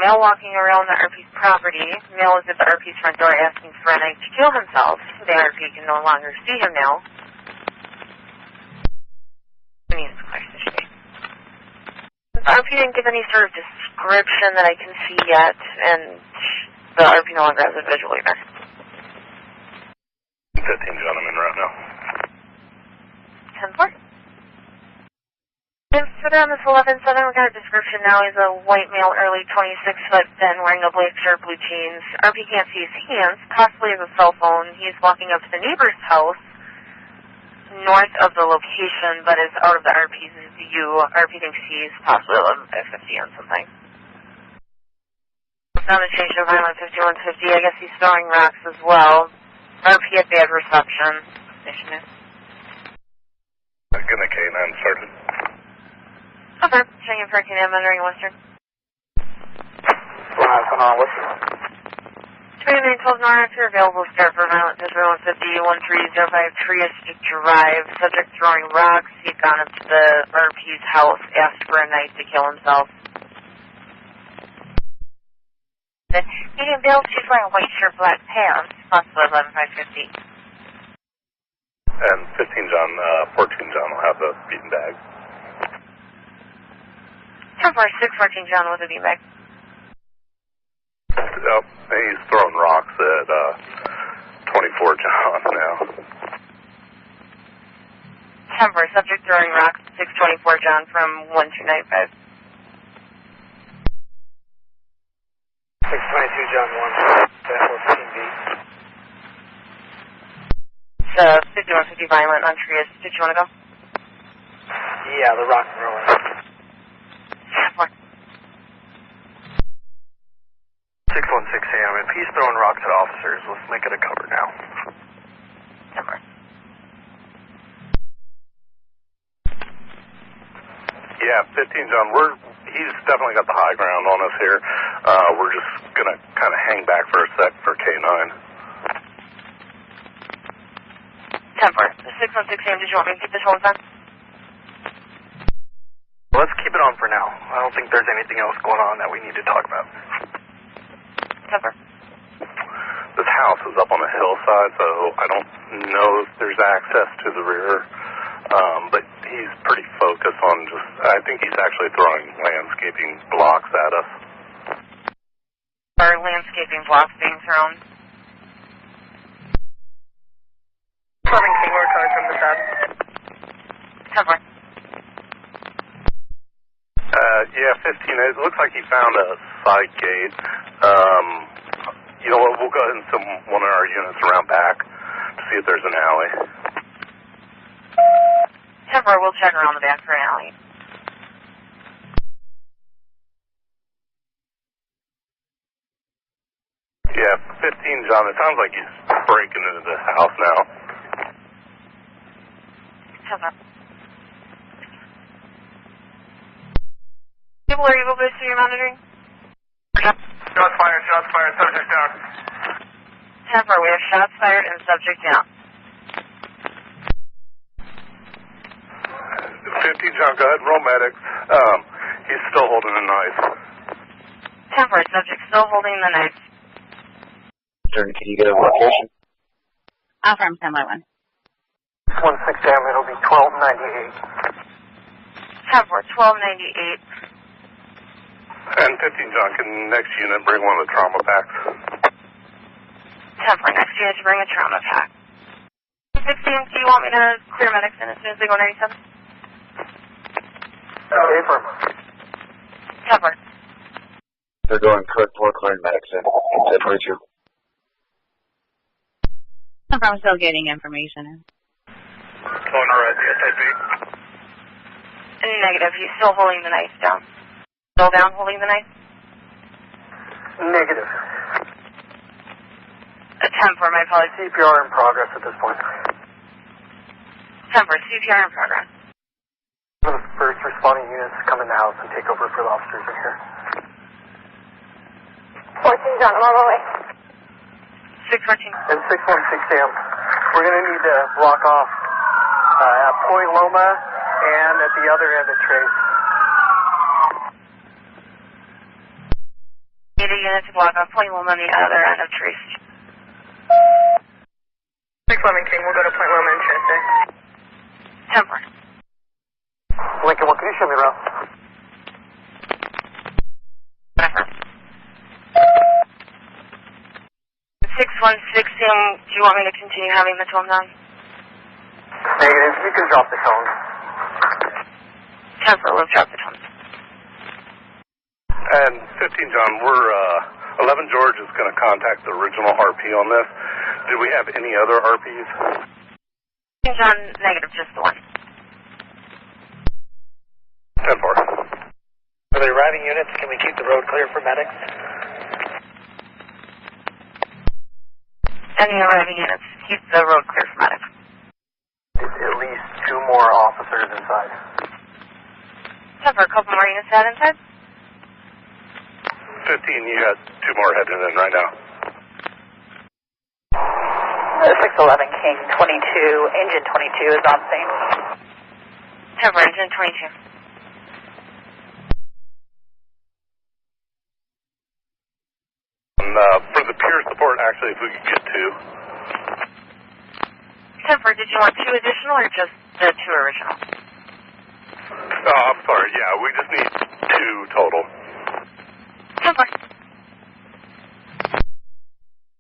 male walking around the RP's property. Male is at the RP's front door asking for a knife to kill himself. The RP can no longer see him now. The RP didn't give any sort of description that I can see yet, and the RP no longer has a visual either. 15 gentlemen right now. 10-4. Instead on this 11-7, we got a description now. He's a white male, early 26-foot, thin, wearing a black shirt, blue jeans. RP can't see his hands, possibly has a cell phone. He's walking up to the neighbor's house, north of the location, but is out of the RP's view. RP thinks he's possibly 11-550 on something. Found a change to violent 5150. I guess he's throwing rocks as well. RP had bad reception. Gonna K9 started. Okay, checking for K9 monitoring Western. What's going on, Western? 2912 North, you're available start for violent 5150, 1305 Trius Drive. Subject throwing rocks. He'd gone up to the RP's house, asked for a knife to kill himself. Medium Bill, she's wearing a white shirt, black pants, possibly 11550. And 15 John, 14 John will have the beaten bag. 10-4-6, 14 John with a beaten bag. Yep, he's throwing rocks at 24 John now. 10-4, subject throwing rocks at 624 John from 1295. 622 John 1, 14B. So, 5150 violent on Trius. Did you want to go? Yeah, the rock and rolling. 616 AM. If he's throwing rocks at officers, let's make it a cover now. 10-4. Yeah, 15 John, he's definitely got the high ground on us here. We're just gonna kind of hang back for a sec for K9. 10-4. 616 AM, did you want me to keep this hold on? Let's keep it on for now. I don't think there's anything else going on that we need to talk about. 10-4. This house is up on a hillside, so I don't know if there's access to the rear. But he's pretty focused on just, I think he's actually throwing landscaping blocks at us. Are landscaping blocks being thrown? Coming Seymour, coming from the side. 10-4. Yeah, 15, it looks like he found a side gate. You know what, we'll go ahead and send one of our units around back to see if there's an alley. 10-4, we'll check around the back for an alley. Yeah, 15 John, it sounds like he's breaking into the house now. 10-4. People, are you able to see your monitoring? Yep. Shots fired, subject down. 10-4, we have shots fired and subject down. 15 John, go ahead, roll medic. He's still holding a knife. 10-4, subject still holding the knife. Can you get a location? Affirm, 10-1. 16 AM, it'll be 1298. 10-4, 1298. And 15 John, can next unit bring one of the trauma packs? 10-4, next unit to bring a trauma pack. 16, do you want me to clear medics in as soon as they go 97? Affirm. 10-4. They're going code 4, clearing medics in. 10-42. I'm still getting information in. Going to red, SIP. Negative, he's still holding the knife down. Still down holding the knife? Negative. A 10-4, my apologies. CPR in progress at this point. 10-4, CPR in progress. The first responding units come in the house and take over for the officers in here. 14 John, I'm on my way. 614. And 616 AM, we're going to need to block off at Point Loma and at the other end of Trace. unit to block off Point Loma on the other end of Trace. 611 King, we'll go to Point Loma and Trace there. 10-4. Lincoln 1, can you show me around? Whatever. 616, Sam, do you want me to continue having the tone down? Negative, you can drop the tone. 10-4, we'll drop the tone. And 15 John, we're 11 George is going to contact the original RP on this. Do we have any other RPs? John, negative, just the one. 10-4. Are they arriving units? Can we keep the road clear for medics? Any arriving units, keep the road clear for medics. At least 2 more officers inside. 10-4, a couple more units out inside? 15, you got 2 more heading in right now. 611 King 22, engine 22 is on scene. 10-4, engine 22. And for the peer support, actually, if we could get 2. 10-4, did you want 2 additional or just the 2 original? Oh, I'm sorry. Yeah, we just need 2 total. 10-4.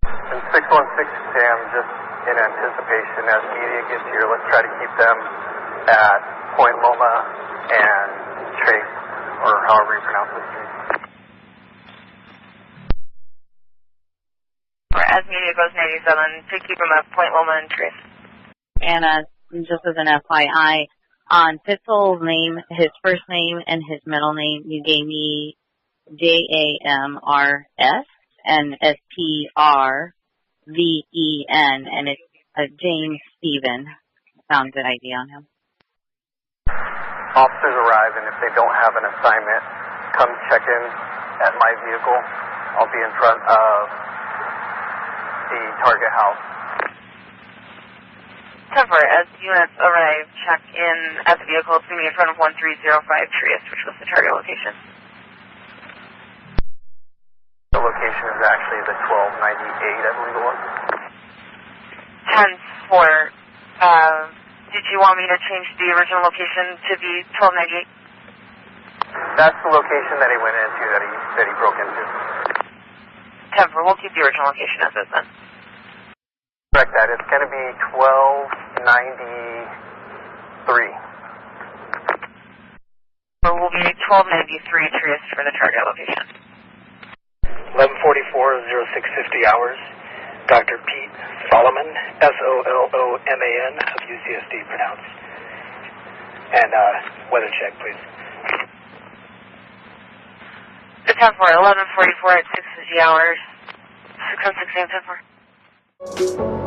And 616 Sam, just in anticipation, as media gets here, let's try to keep them at Point Loma and Trace, or however you pronounce this street. Or as media goes 97, to keep them at Point Loma and Trace. And just as an FYI, on Pitzel's name, his first name and his middle name, you gave me JAMRS and SPRVEN, and it's James Stephen. Found good ID on him. Officers arrive, and if they don't have an assignment, come check in at my vehicle. I'll be in front of the target house. 10-4, as units arrive, check in at the vehicle. It's going to be in front of 1305 Trieste, which was the target location. The location is actually the 1298, I believe it was. 10-4, did you want me to change the original location to be 1298? That's the location that he went into, that he broke into. 10-4, we'll keep the original location as is then. Correct that. It's going to be 1293. So we'll be 1293 Trieste for the target location. 1144, 0650 hours. Dr. Pete Solomon, Solloman, of UCSD pronounced. And weather check, please. The 10-4, 1144 at 650 hours. 616 10-4.